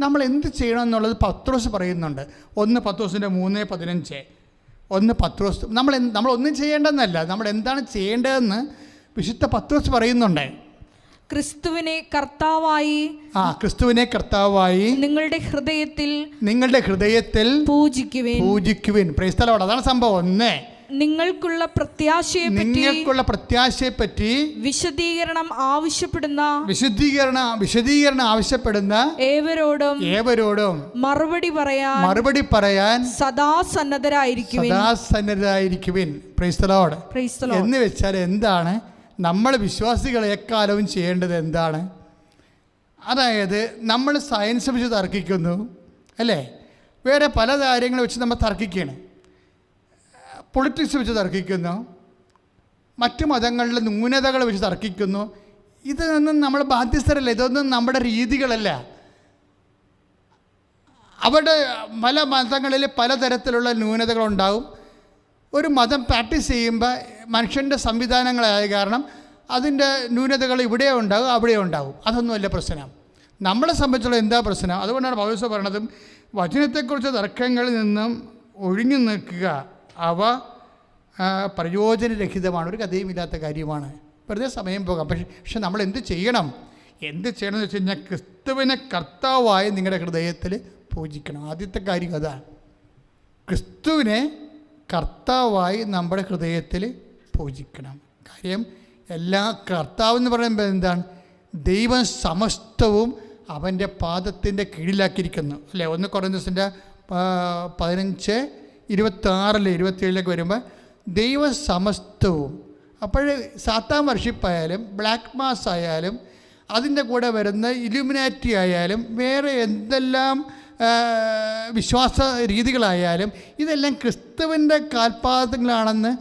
നമ്മൾ എന്ത് ചെയ്യണം എന്നുള്ളത് പത്രോസ് പറയുന്നുണ്ട്. 1 പത്രോസിൻ്റെ 3:15. 1 പത്രോസ് നമ്മളൊന്നും ചെയ്യേണ്ടതെന്നല്ല, നമ്മൾ എന്താണ് ചെയ്യേണ്ടതെന്ന് വിശുദ്ധ പത്രോസ് പറയുന്നുണ്ട്. ക്രിസ്തുവിനെ കർത്താവായി നിങ്ങളുടെ ഹൃദയത്തിൽ പൂജിക്കുവിൻ. Praise the Lord. അതാണ് സംഭവം. 1 നിങ്ങൾക്കുള്ള പ്രത്യാശയെപ്പറ്റി വിശദീകരണം ആവശ്യപ്പെടുന്ന ഏവരോടും മറുപടി പറയാൻ സദാ സന്നദ്ധരായിരിക്കുവിൻ. Praise the Lord. എന്ന് വെച്ചാൽ എന്താണ് നമ്മൾ വിശ്വാസികൾ എക്കാലവും ചെയ്യേണ്ടത്? എന്താണ്? അതായത് നമ്മൾ സയൻസ് വെച്ച് തർക്കിക്കുന്നു, അല്ലേ? വേറെ പല കാര്യങ്ങൾ വെച്ച് നമ്മൾ തർക്കിക്കുകയാണ്. പൊളിറ്റിക്സ് വെച്ച് തർക്കിക്കുന്നു, മറ്റു മതങ്ങളിലെ ന്യൂനതകൾ വെച്ച് തർക്കിക്കുന്നു. ഇതൊന്നും നമ്മൾ ബാധ്യസ്ഥരല്ല, ഇതൊന്നും നമ്മുടെ രീതികളല്ല. അവിടെ പല മതങ്ങളിൽ പലതരത്തിലുള്ള ന്യൂനതകളുണ്ടാകും. ഒരു മതം പ്രാക്ടീസ് ചെയ്യുമ്പോൾ മനുഷ്യൻ്റെ സംവിധാനങ്ങളായ കാരണം അതിൻ്റെ ന്യൂനതകൾ ഇവിടെ ഉണ്ടാകും, അവിടെ ഉണ്ടാകും. അതൊന്നുമല്ല പ്രശ്നം. നമ്മളെ സംബന്ധിച്ചുള്ള എന്താ പ്രശ്നം? അതുകൊണ്ടാണ് പൗലോസ് പറയുന്നതും വചനത്തെക്കുറിച്ച് തർക്കങ്ങളിൽ നിന്നും ഒഴിഞ്ഞു നിൽക്കുക. അവ പ്രയോജനരഹിതമാണ്, ഒരു കഥയുമില്ലാത്ത കാര്യമാണ്, വെറുതെ സമയം പോകാം. പക്ഷെ നമ്മൾ എന്ത് ചെയ്യണം എന്ന് വെച്ച് കഴിഞ്ഞാൽ ക്രിസ്തുവിനെ കർത്താവായി നിങ്ങളുടെ ഹൃദയത്തിൽ പൂജിക്കണം. ആദ്യത്തെ കാര്യം അതാണ്. ക്രിസ്തുവിനെ കർത്താവായി നമ്മുടെ ഹൃദയത്തിൽ പൂജിക്കണം. കാര്യം എല്ലാ കർത്താവ് എന്ന് പറയുമ്പോൾ എന്താണ്? ദൈവം സമസ്തവും അവൻ്റെ പാദത്തിൻ്റെ കീഴിലാക്കിയിരിക്കുന്നു, അല്ലേ? 1 കൊരിന്ത്യസിൻ്റെ 15:26-27 വരുമ്പോൾ ദൈവ സമസ്തവും. അപ്പോൾ സാത്താൻ വർഷിപ്പായാലും ബ്ലാക്ക് മാസ് ആയാലും അതിൻ്റെ കൂടെ വരുന്ന ഇലുമിനാറ്റി ആയാലും വേറെ എന്തെല്ലാം വിശ്വാസ രീതികളായാലും ഇതെല്ലാം ക്രിസ്തുവിൻ്റെ കാൽപാദങ്ങളാണെന്ന്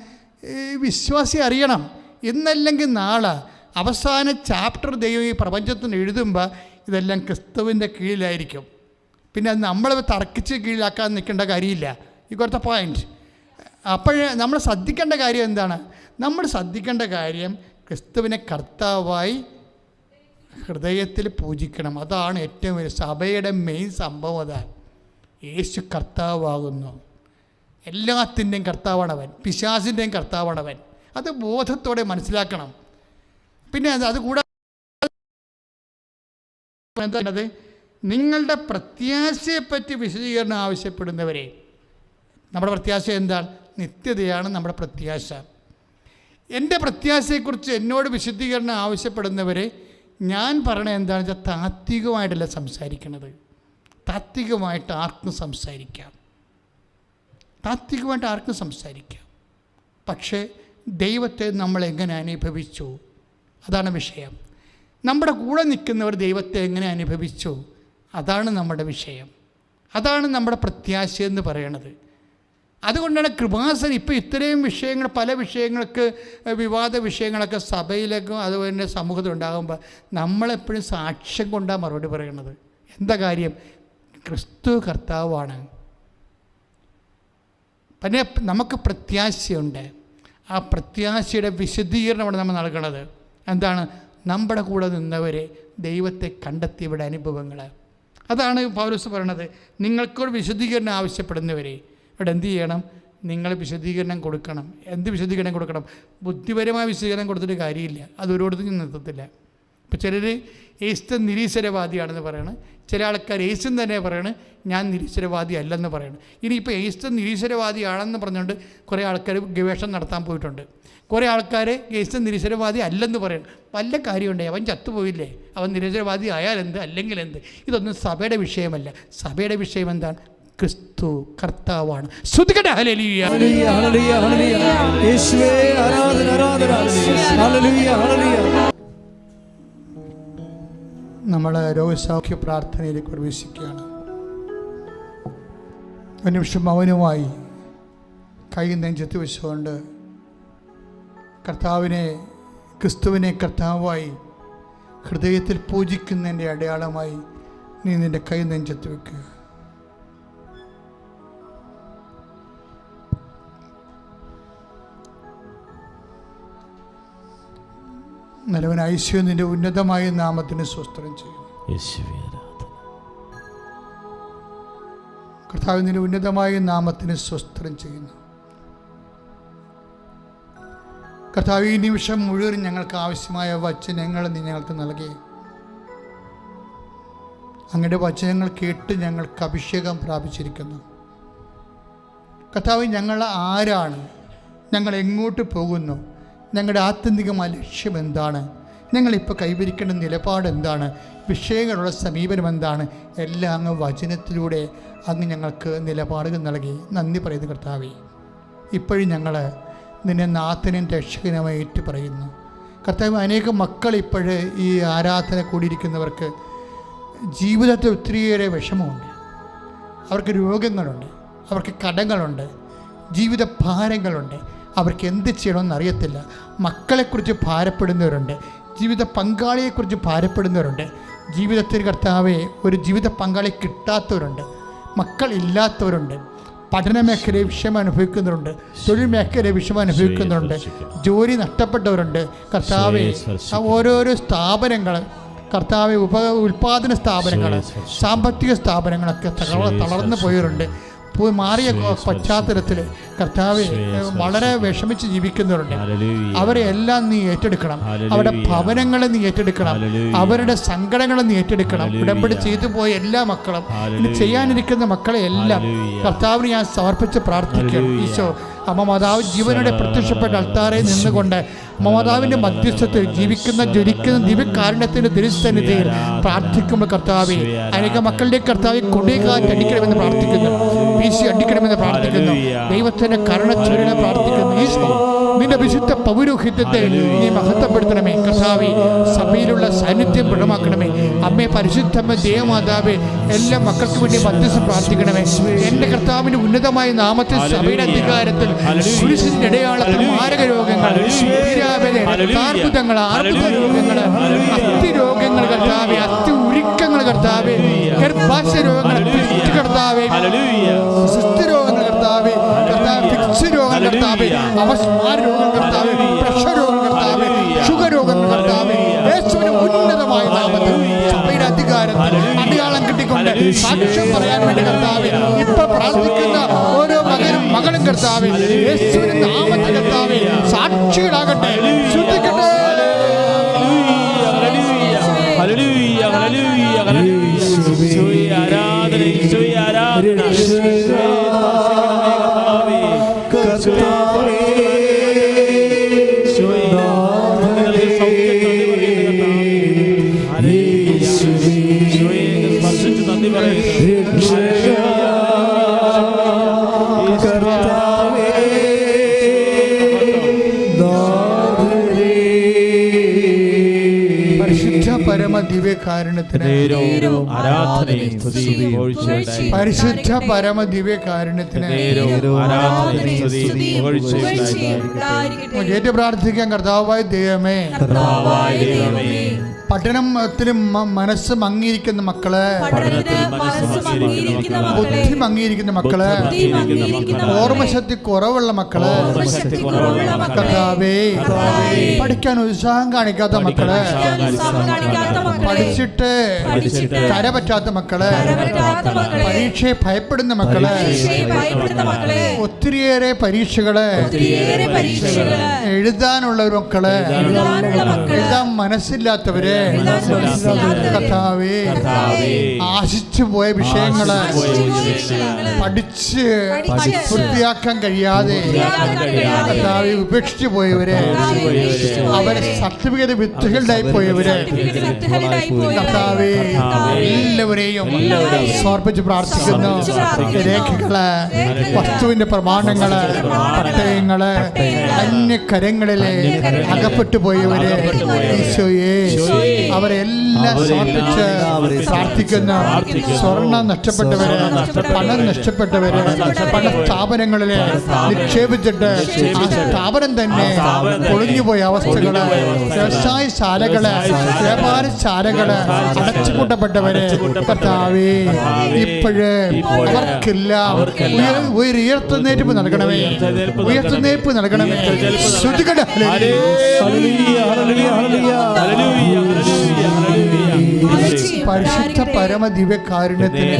വിശ്വാസി അറിയണം. ഇന്നല്ലെങ്കിൽ നാളെ അവസാന ചാപ്റ്റർ ദൈവം ഈ പ്രപഞ്ചത്തിന് എഴുതുമ്പോൾ ഇതെല്ലാം ക്രിസ്തുവിൻ്റെ കീഴിലായിരിക്കും. പിന്നെ അത് നമ്മൾ തർക്കിച്ച് കീഴിലാക്കാൻ നിൽക്കേണ്ട കാര്യമില്ല. ഈ കുറത്തെ പോയിൻറ്റ്. അപ്പോൾ നമ്മൾ ശ്രദ്ധിക്കേണ്ട കാര്യം എന്താണ്? നമ്മൾ ശ്രദ്ധിക്കേണ്ട കാര്യം ക്രിസ്തുവിനെ കർത്താവായി ഹൃദയത്തിൽ പൂജിക്കണം. അതാണ് ഏറ്റവും വലിയ സഭയുടെ മെയിൻ സംഭവം. അതാണ് യേശു കർത്താവാകുന്നു. എല്ലാത്തിൻ്റെയും കർത്താവാണവൻ, പിശാചിൻ്റെയും കർത്താവാണവൻ. അത് ബോധത്തോടെ മനസ്സിലാക്കണം. പിന്നെ അതുകൂടാതെ എന്താണത്? നിങ്ങളുടെ പ്രത്യാശയെപ്പറ്റി വിശദീകരണം ആവശ്യപ്പെടുന്നവരെ. നമ്മുടെ പ്രത്യാശ എന്താണ്? നിത്യതയാണ് നമ്മുടെ പ്രത്യാശ. എൻ്റെ പ്രത്യാശയെക്കുറിച്ച് എന്നോട് വിശദീകരണം ആവശ്യപ്പെടുന്നവരെ ഞാൻ പറയണത് എന്താണെന്ന് വെച്ചാൽ താത്വികമായിട്ടല്ല സംസാരിക്കണത്. താത്വികമായിട്ട് ആർക്കും സംസാരിക്കാം. പക്ഷേ ദൈവത്തെ നമ്മൾ എങ്ങനെ അനുഭവിച്ചു, അതാണ് വിഷയം. നമ്മുടെ കൂടെ നിൽക്കുന്നവർ ദൈവത്തെ എങ്ങനെ അനുഭവിച്ചു, അതാണ് നമ്മുടെ വിഷയം. അതാണ് നമ്മുടെ പ്രത്യാശ എന്ന് പറയണത്. അതുകൊണ്ടാണ് കൃപാസനം ഇപ്പോൾ ഇത്രയും വിഷയങ്ങൾ, പല വിഷയങ്ങൾക്ക് വിവാദ വിഷയങ്ങളൊക്കെ സഭയിലേക്കും അതുപോലെ തന്നെ സമൂഹത്തിൽ ഉണ്ടാകുമ്പോൾ നമ്മളെപ്പോഴും സാക്ഷ്യം കൊണ്ടാണ് മറുപടി പറയണത്. എന്താ കാര്യം? ക്രിസ്തു കർത്താവാണ്. പിന്നെ നമുക്ക് പ്രത്യാശയുണ്ട്. ആ പ്രത്യാശയുടെ വിശദീകരണമാണ് നമ്മൾ നൽകണത്. എന്താണ്? നമ്മുടെ കൂടെ നിന്നവരെ ദൈവത്തെ കണ്ടെത്തിയവരുടെ അനുഭവങ്ങൾ. അതാണ് പൗലോസ് പറയണത്. നിങ്ങൾക്കൊരു വിശദീകരണം ആവശ്യപ്പെടുന്നവരെ ഇവിടെ എന്ത് ചെയ്യണം? നിങ്ങൾ വിശദീകരണം കൊടുക്കണം. എന്ത് വിശദീകരണം കൊടുക്കണം? ബുദ്ധിപരമായ വിശദീകരണം കൊടുത്തിട്ട് കാര്യമില്ല, അത് ഒരിടത്തും നിർത്തത്തില്ല. ഇപ്പോൾ ചിലർ യേശു നിരീശ്വരവാദിയാണെന്ന് പറയണം, ചില ആൾക്കാർ യേശു തന്നെ പറയണം ഞാൻ നിരീശ്വരവാദി അല്ലെന്ന് പറയണം. ഇനിയിപ്പോൾ യേശു നിരീശ്വരവാദിയാണെന്ന് പറഞ്ഞുകൊണ്ട് കുറേ ആൾക്കാർ ഗവേഷണം നടത്താൻ പോയിട്ടുണ്ട്. കുറേ ആൾക്കാർ യേശു നിരീശ്വരവാദി അല്ലെന്ന് പറയണം. വല്ല കാര്യമുണ്ടേ? അവൻ ചത്തുപോയില്ലേ? അവൻ നിരീശ്വരവാദി ആയാലെന്ത്, അല്ലെങ്കിൽ എന്ത്? ഇതൊന്നും സഭയുടെ വിഷയമല്ല. സഭയുടെ വിഷയം എന്താണ്? ക്രിസ്തു കർത്താവാണ്. ശ്രുതികട ഹല്ലേലൂയ, ഹല്ലേലൂയ, ഹല്ലേലൂയ, യേശുവേ ആരാധന, ആരാധന, ഹല്ലേലൂയ, ഹല്ലേലൂയ. നമ്മൾ രോഗസൗഖ്യ പ്രാർത്ഥനയിലേക്ക് പ്രവേശിക്കുകയാണ്. ഒരു നിമിഷം മൗനമായി കൈ നെഞ്ചത്ത് വെച്ചുകൊണ്ട് ക്രിസ്തുവിനെ കർത്താവായി ഹൃദയത്തിൽ പൂജിക്കുന്നതിൻ്റെ അടയാളമായി നീ നിൻ്റെ കൈ നെഞ്ചത്ത് വെക്കുക. നല്ലവൻ ഐശ്വര്യ നിന്റെ ഉന്നതമായ നാമത്തിന് സ്വസ്ത്രം ചെയ്യും. കർത്താവിൻ്റെ ഉന്നതമായ നാമത്തിന് സ്വസ്ത്രം ചെയ്യുന്നു. കർത്താവ്, ഈ നിമിഷം മുഴുവൻ ഞങ്ങൾക്ക് ആവശ്യമായ വചനങ്ങൾ നീ ഞങ്ങൾക്ക് നൽകി. അങ്ങയുടെ വചനങ്ങൾ കേട്ട് ഞങ്ങൾക്ക് അഭിഷേകം പ്രാപിച്ചിരിക്കുന്നു. കർത്താവ്, ഞങ്ങൾ ആരാണ്, ഞങ്ങൾ എങ്ങോട്ട് പോകുന്നു, ഞങ്ങളുടെ ആത്യന്തികമായ ലക്ഷ്യം എന്താണ്, ഞങ്ങളിപ്പോൾ കൈവരിക്കേണ്ട നിലപാട് എന്താണ്, വിഷയങ്ങളുള്ള സമീപനം എന്താണ്, എല്ലാം അങ്ങ് വചനത്തിലൂടെ അങ്ങ് ഞങ്ങൾക്ക് നിലപാടുകൾ നൽകി. നന്ദി പറയുന്നു കർത്താവേ. ഇപ്പോഴും ഞങ്ങൾ നിന്നെ നാഥനും രക്ഷകനുമായി ഏറ്റു പറയുന്നു. കർത്താവ്, അനേകം മക്കൾ ഇപ്പോഴ് ഈ ആരാധന കൂടിയിരിക്കുന്നവർക്ക് ജീവിതത്തിൽ ഒത്തിരിയേറെ വിഷമമുണ്ട്. അവർക്ക് രോഗങ്ങളുണ്ട്, അവർക്ക് കടങ്ങളുണ്ട്, ജീവിത ഭാരങ്ങളുണ്ട്. അവർക്ക് എന്ത് ചെയ്യണമെന്ന് അറിയത്തില്ല. മക്കളെക്കുറിച്ച് ഭാരപ്പെടുന്നവരുണ്ട്, ജീവിത പങ്കാളിയെക്കുറിച്ച് ഭാരപ്പെടുന്നവരുണ്ട്. ജീവിതത്തിൽ കർത്താവെ ഒരു ജീവിത പങ്കാളി കിട്ടാത്തവരുണ്ട്, മക്കളില്ലാത്തവരുണ്ട്, പഠന മേഖലയിൽ വിഷയം അനുഭവിക്കുന്നവരുണ്ട്, തൊഴിൽ മേഖലയിൽ വിഷയം അനുഭവിക്കുന്നവരുണ്ട്, ജോലി നഷ്ടപ്പെട്ടവരുണ്ട്. കർത്താവെ, ഓരോരോ സ്ഥാപനങ്ങൾ കർത്താവെ, ഉൽപ്പാദന സ്ഥാപനങ്ങൾ, സാമ്പത്തിക സ്ഥാപനങ്ങളൊക്കെ തളർന്നു പോയവരുണ്ട്. മാറിയ പശ്ചാത്തലത്തിൽ കർത്താവെ വളരെ വിഷമിച്ച് ജീവിക്കുന്നവരുണ്ട്. അവരെ എല്ലാം നീ ഏറ്റെടുക്കണം. അവരുടെ ഭവനങ്ങളെ നീ ഏറ്റെടുക്കണം. അവരുടെ സങ്കടങ്ങളെ നീ ഏറ്റെടുക്കണം. ഉടമ്പടി ചെയ്തു പോയ എല്ലാ മക്കളും, ഇനി ചെയ്യാനിരിക്കുന്ന മക്കളെ എല്ലാം കർത്താവിന് ഞാൻ സമർപ്പിച്ച് പ്രാർത്ഥിക്കണം. ഈശോ, അമ്മ മാതാവ് ജീവനോടെ പ്രത്യക്ഷപ്പെട്ട അൾത്താറെ നിന്നുകൊണ്ട് മാതാവിൻ്റെ മധ്യസ്ഥത്തിൽ ജീവിക്കുന്ന ജ്വലിക്കുന്ന ദിവ്യകാരുണ്യത്തിൻ്റെ തിരുസന്നിധിയിൽ പ്രാർത്ഥിക്കുമ്പോൾ കർത്താവെ, അനേക മക്കളുടെ കർത്താവെ കൊടികാറ്റ് അടിക്കണമെന്ന് പ്രാർത്ഥിക്കുന്നു, വീശി അടിക്കണമെന്ന് പ്രാർത്ഥിക്കുന്നു, ദൈവത്തിൻ്റെ കരുണ ചൊരിയണ പ്രാർത്ഥിക്കുന്നു. ഈശോ, നിന്റെ വിശുദ്ധ പൗരോഹിത്യത്തെ നീ മഹത്വപ്പെടുത്തണമേ. കർത്താവെ, സഭയിലുള്ള സാന്നിധ്യം ദൃഢമാക്കണമേ. അമ്മേ, പരിശുദ്ധമ്മ ദേവമാതാവേ, എല്ലാ മക്കൾക്ക് വേണ്ടി മധ്യസ്ഥം പ്രാർത്ഥിക്കണമേ. എൻ്റെ കർത്താവിൻ്റെ ഉന്നതമായ നാമത്തിൽ സഭയുടെ അധികാരത്തിൽ കുരിശിന്റെ അടയാളത്തിൽ മാരക രോഗങ്ങൾ, അർബുദങ്ങൾ, ആർബുദ രോഗങ്ങൾ, അസ്ഥി രോഗങ്ങൾ കർത്താവെ, അസ്ഥി ഉരുക്കങ്ങൾ കർത്താവെ, ഗർഭാശയ രോഗങ്ങൾ കർത്താവെ, സിസ്ത് രോഗങ്ങൾ കർത്താവെ, ഫിക്സ് രോഗങ്ങൾ കർത്താവെ, അവസ്മാര രോഗങ്ങൾ കർത്താവെ, പ്രഷർ രോഗങ്ങൾ കർത്താവെ, ഷുഗർ രോഗങ്ങൾ കർത്താവെ, യേശുവിന്റെ ഉന്നതമായ നാമത്തിൽ സഭയുടെ അധികാരത്തിൽ അടയാളം കിട്ടിക്കൊണ്ട് സാക്ഷ്യം പറയാൻ വേണ്ടി കർത്താവെ, ഇപ്പൊ പ്രാർത്ഥിക്കുന്ന ഓരോ മകനും മകളും കർത്താവെ, യേശുവിന്റെ നാമത്തിൽ കർത്താവെ സാക്ഷികളാകട്ടെ, ശ്രദ്ധിക്കട്ടെ. പരിശുദ്ധ പരമ ദിവ്യകാരുണ്യത്തിന് കേട്ട് പ്രാർത്ഥിക്കാൻ. കർത്താവായ ദൈവമേ, പഠനത്തിൽ മനസ്സ് മങ്ങിയിരിക്കുന്ന മക്കള്, ബുദ്ധി മങ്ങിയിരിക്കുന്ന മക്കള്, ഓർമ്മശക്തി കുറവുള്ള മക്കള്, കർത്താവേ, പഠിക്കാൻ ഉത്സാഹം കാണിക്കാത്ത മക്കള്, പഠിച്ചിട്ട് കര പറ്റാത്ത മക്കള്, പരീക്ഷയെ ഭയപ്പെടുന്ന മക്കള്, ഒത്തിരിയേറെ പരീക്ഷകള് എഴുതാനുള്ള മക്കള്, എഴുതാൻ മനസ്സില്ലാത്തവര്, കർത്താവേ, ആശിച്ചു പോയ വിഷയങ്ങള് പഠിച്ച് പൂർത്തിയാക്കാൻ കഴിയാതെ കർത്താവേ ഉപേക്ഷിച്ചു പോയവര്, അവരെ സർട്ടിഫിക്കറ്റ് വിത്തുകളുണ്ടായി പോയവര്, കർത്താവേ, എല്ലാവരെയും സമർപ്പിച്ച് പ്രാർത്ഥിക്കുന്നു. രേഖകള്, വസ്തുവിന്റെ പ്രമാണങ്ങള്, പട്ടയങ്ങള്, അന്യകരങ്ങളിലെ അകപ്പെട്ടു പോയവര്, ഈശോയെ, അവരെല്ലാം സമർപ്പിച്ച് പ്രാർത്ഥിക്കുന്നു. സ്വർണം നഷ്ടപ്പെട്ടവര്, പണം നഷ്ടപ്പെട്ടവര്, പല സ്ഥാപനങ്ങളില് നിക്ഷേപിച്ചിട്ട് ആ സ്ഥാപനം തന്നെ പൊളിഞ്ഞുപോയ അവസ്ഥകള്, വ്യവസായശാലകള്, വ്യാപാരശാലകള് അടച്ചുപൂട്ടപ്പെട്ടവര്, കർത്താവേ, ഇപ്പോഴ് അവർക്കെല്ലാം ഉയർത്തുന്നേൽപ്പ് നൽകണമേ, ഉയർത്തുന്നേൽപ്പ് നൽകണമേ. ശ്രുതികട പരിശുദ്ധ പരമ ദിവ്യകാരുണ്യത്തിന്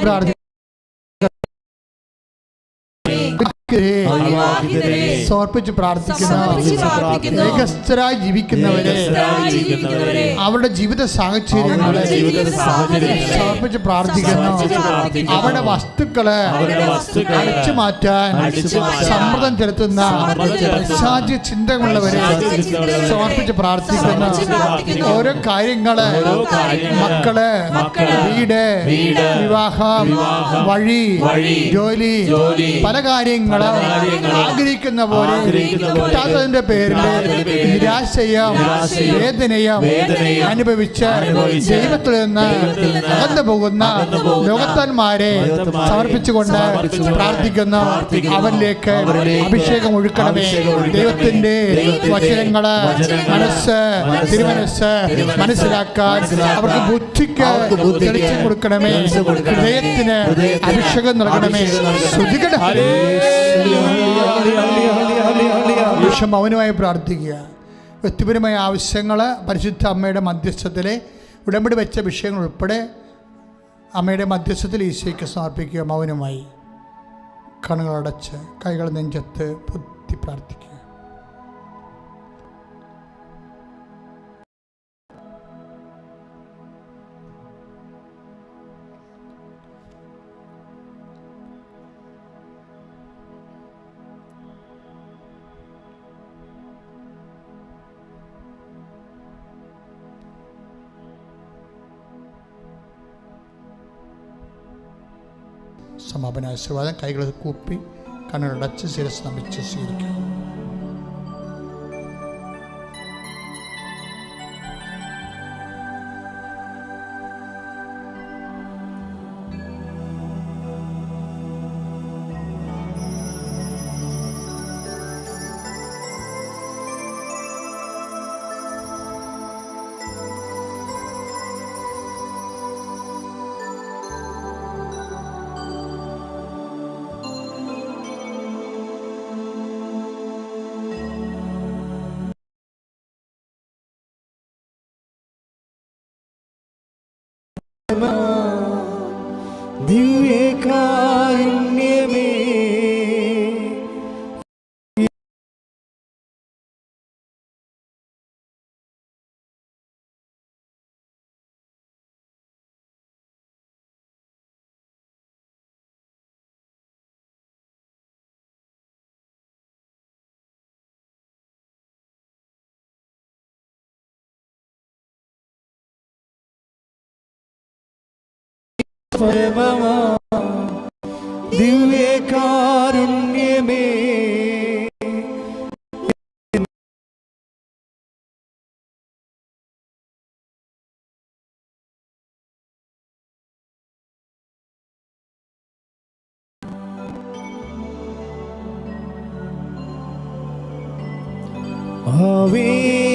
പ്രാർത്ഥിക്കുന്നു. സമർപ്പിച്ച് പ്രാർത്ഥിക്കുന്ന ഏകസ്ഥരായി ജീവിക്കുന്നവരെ അവരുടെ ജീവിത സാഹചര്യങ്ങളെ സമർപ്പിച്ച് പ്രാർത്ഥിക്കുന്നു. അവരുടെ വസ്തുക്കളെ അടിച്ചു മാറ്റാൻ സമ്മർദ്ദം ചെലുത്തുന്ന പിശാചി ചിന്തകളുള്ളവരെ സമർപ്പിച്ച് പ്രാർത്ഥിക്കുന്നു. ഓരോ കാര്യങ്ങള്, മക്കള്, വീട്, വിവാഹം, വഴി, ജോലി, പല കാര്യങ്ങളും ആഗ്രഹിക്കുന്ന പോലെ കിട്ടാത്തതിന്റെ പേരിൽ നിരാശയും വേദനയും അനുഭവിച്ച് ദൈവത്തിൽ നിന്ന് അകന്നു പോകുന്ന ലോകത്താന്മാരെ സമർപ്പിച്ചുകൊണ്ട് പ്രാർത്ഥിക്കുന്നു. അവരിലേക്ക് അഭിഷേകം ഒഴുക്കണമേ. ദൈവത്തിന്റെ വചനങ്ങള് തിരുമനസ് മനസ്സിലാക്കാൻ അവർക്ക് ബുദ്ധിക്ക് തെളിച്ചു കൊടുക്കണമേ. ഹൃദയത്തിന് അഭിഷേകം നൽകണമേ. മൗനമായി പ്രാർത്ഥിക്കുക. വ്യക്തിപരമായ ആവശ്യങ്ങൾ പരിശുദ്ധ അമ്മയുടെ മധ്യസ്ഥത്തിലെ ഉടമ്പടി വെച്ച വിഷയങ്ങൾ ഉൾപ്പെടെ അമ്മയുടെ മധ്യസ്ഥത്തിൽ ഈശോയ്ക്ക് സമർപ്പിക്കുക. മൗനമായി കണ്ണുകളടച്ച് കൈകൾ നെഞ്ചത്ത് പൊത്തി പ്രാർത്ഥിക്കുക. സമാപന ആശീർവാദം കൈകൾ കൂപ്പി കണ്ണുകളടച്ച് ശിരസ് നമിച്ച് സ്വീകരിക്കാം. ദിവ്യകാരുണ്യമേ ദിവ്യകാരുണ്യമേ ആവേ